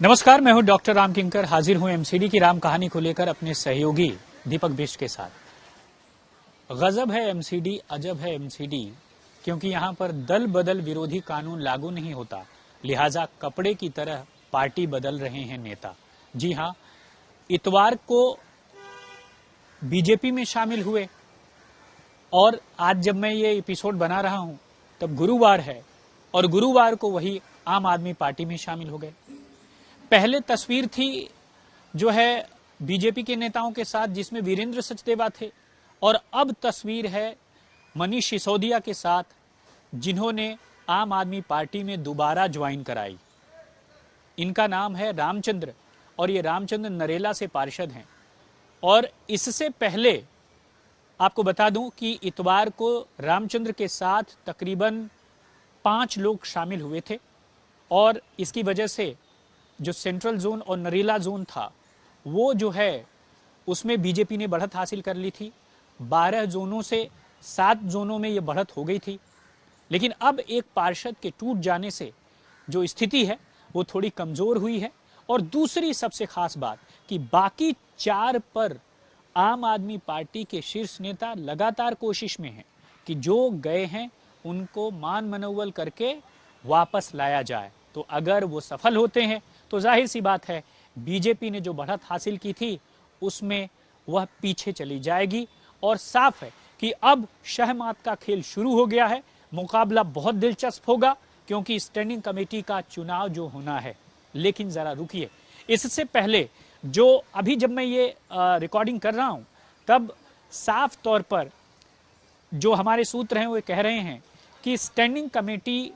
नमस्कार, मैं हूं डॉक्टर राम किंकर। हाजिर हूं एमसीडी की राम कहानी को लेकर अपने सहयोगी दीपक बिष्ट के साथ। गजब है एमसीडी, अजब है एमसीडी, क्योंकि यहां पर दल बदल विरोधी कानून लागू नहीं होता, लिहाजा कपड़े की तरह पार्टी बदल रहे हैं नेता। जी हां, इतवार को बीजेपी में शामिल हुए और आज जब मैं ये एपिसोड बना रहा हूं तब गुरुवार है और गुरुवार को वही आम आदमी पार्टी में शामिल हो गए। पहले तस्वीर थी जो है बीजेपी के नेताओं के साथ जिसमें वीरेंद्र सचदेवा थे, और अब तस्वीर है मनीष सिसोदिया के साथ जिन्होंने आम आदमी पार्टी में दोबारा ज्वाइन कराई। इनका नाम है रामचंद्र और ये रामचंद्र नरेला से पार्षद हैं। और इससे पहले आपको बता दूं कि इतवार को रामचंद्र के साथ तकरीबन 5 लोग शामिल हुए थे और इसकी वजह से जो सेंट्रल जोन और नरेला जोन था वो जो है उसमें बीजेपी ने बढ़त हासिल कर ली थी। 12 जोनों से 7 जोनों में ये बढ़त हो गई थी, लेकिन अब एक पार्षद के टूट जाने से जो स्थिति है वो थोड़ी कमजोर हुई है। और दूसरी सबसे खास बात कि बाकी 4 पर आम आदमी पार्टी के शीर्ष नेता लगातार कोशिश में हैं कि जो गए हैं उनको मान मनौवल करके वापस लाया जाए। तो अगर वो सफल होते हैं तो जाहिर सी बात है बीजेपी ने जो बढ़त हासिल की थी उसमें वह पीछे चली जाएगी। और साफ है कि अब शहमात का खेल शुरू हो गया है। मुकाबला बहुत दिलचस्प होगा क्योंकि स्टैंडिंग कमेटी का चुनाव जो होना है। लेकिन जरा रुकिए, इससे पहले जो अभी जब मैं ये रिकॉर्डिंग कर रहा हूं तब साफ तौर पर जो हमारे सूत्र हैं वो कह रहे हैं कि स्टैंडिंग कमेटी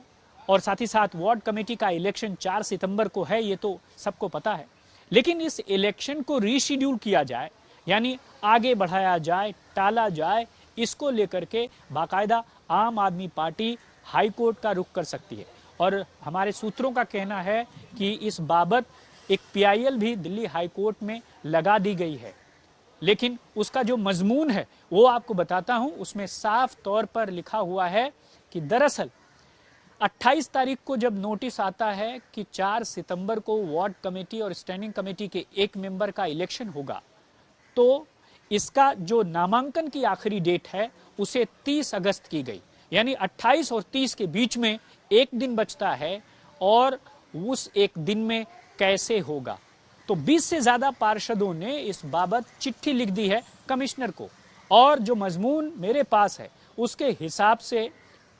और साथ ही साथ वार्ड कमेटी का इलेक्शन 4 सितंबर को है, ये तो सबको पता है। लेकिन इस इलेक्शन को रीशेड्यूल किया जाए, यानी आगे बढ़ाया जाए, टाला जाए, इसको लेकर के बाकायदा आम आदमी पार्टी हाई कोर्ट का रुख कर सकती है। और हमारे सूत्रों का कहना है कि इस बाबत एक पीआईएल भी दिल्ली हाई कोर्ट में लगा दी गई है। लेकिन उसका जो मजमून है वो आपको बताता हूं। उसमें साफ तौर पर लिखा हुआ है कि दरअसल 28 तारीख को जब नोटिस आता है कि 4 सितंबर को वार्ड कमेटी और स्टैंडिंग कमेटी के एक मेंबर का इलेक्शन होगा, तो इसका जो नामांकन की आखिरी डेट है उसे 30 अगस्त की गई। यानी 28 और 30 के बीच में एक दिन बचता है और उस एक दिन में कैसे होगा। तो 20 से ज्यादा पार्षदों ने इस बाबत चिट्ठी लिख दी है कमिश्नर को, और जो मजमून मेरे पास है उसके हिसाब से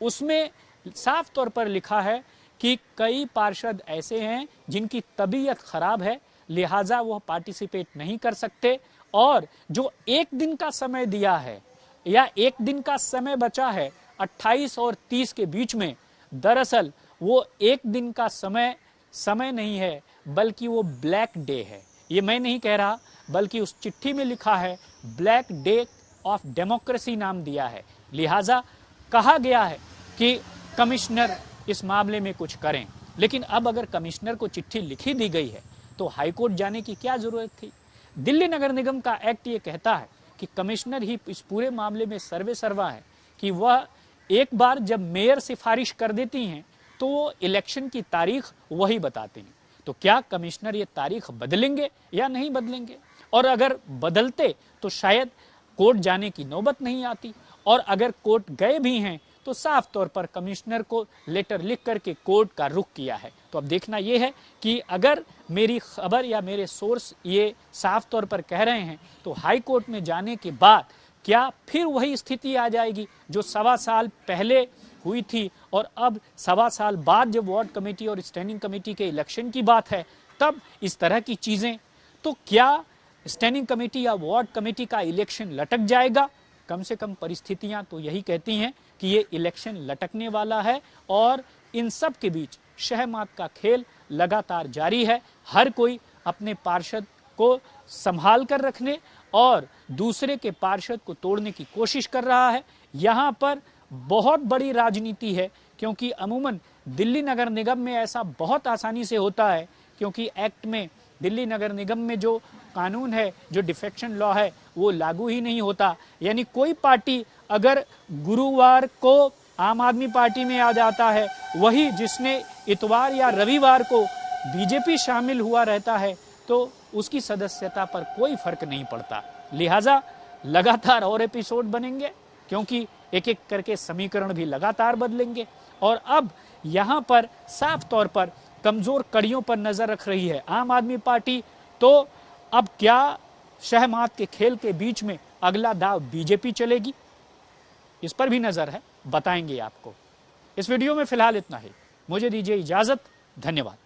उसमें साफ तौर पर लिखा है कि कई पार्षद ऐसे हैं जिनकी तबीयत खराब है, लिहाजा वह पार्टिसिपेट नहीं कर सकते। और जो एक दिन का समय दिया है या एक दिन का समय बचा है 28 और 30 के बीच में, दरअसल वो एक दिन का समय नहीं है बल्कि वो ब्लैक डे है। ये मैं नहीं कह रहा, बल्कि उस चिट्ठी में लिखा है ब्लैक डे ऑफ डेमोक्रेसी नाम दिया है। लिहाजा कहा गया है कि कमिश्नर इस मामले में कुछ करें। लेकिन अब अगर कमिश्नर को चिट्ठी लिखी दी गई है तो हाईकोर्ट जाने की क्या जरूरत थी। दिल्ली नगर निगम का एक्ट ये कहता है कि कमिश्नर ही इस पूरे मामले में सर्वे सर्वा है कि वह एक बार जब मेयर सिफारिश कर देती हैं तो वो इलेक्शन की तारीख वही बताते हैं। तो क्या कमिश्नर ये तारीख बदलेंगे या नहीं बदलेंगे? और अगर बदलते तो शायद कोर्ट जाने की नौबत नहीं आती, और अगर कोर्ट गए भी हैं तो साफ तौर पर कमिश्नर को लेटर लिख करके कोर्ट का रुख किया है। तो अब देखना यह है कि अगर मेरी खबर या मेरे सोर्स ये साफ तौर पर कह रहे हैं तो हाई कोर्ट में जाने के बाद क्या फिर वही स्थिति आ जाएगी जो 1.25 साल पहले हुई थी, और अब 1.25 साल बाद जब वार्ड कमेटी और स्टैंडिंग कमेटी के इलेक्शन की बात है तब इस तरह की चीजें। तो क्या स्टैंडिंग कमेटी या वार्ड कमेटी का इलेक्शन लटक जाएगा? कम से कम परिस्थितियां तो यही कहती हैं कि ये इलेक्शन लटकने वाला है। और इन सब के बीच शहमात का खेल लगातार जारी है। हर कोई अपने पार्षद को संभाल कर रखने और दूसरे के पार्षद को तोड़ने की कोशिश कर रहा है। यहाँ पर बहुत बड़ी राजनीति है, क्योंकि अमूमन दिल्ली नगर निगम में ऐसा बहुत आसानी से होता है, क्योंकि एक्ट में दिल्ली नगर निगम में जो कानून है, जो डिफेक्शन लॉ है, वो लागू ही नहीं होता। यानी कोई पार्टी अगर गुरुवार को आम आदमी पार्टी में आ जाता है, वही जिसने इतवार या रविवार को बीजेपी शामिल हुआ रहता है तो उसकी सदस्यता पर कोई फर्क नहीं पड़ता। लिहाजा लगातार और एपिसोड बनेंगे, क्योंकि एक एक करके समीकरण भी लगातार बदलेंगे। और अब यहां पर साफ तौर पर कमजोर कड़ियों पर नजर रख रही है आम आदमी पार्टी। तो अब क्या शहमात के खेल के बीच में अगला दाव बीजेपी चलेगी, इस पर भी नजर है, बताएंगे आपको। इस वीडियो में फिलहाल इतना ही, मुझे दीजिए इजाजत, धन्यवाद।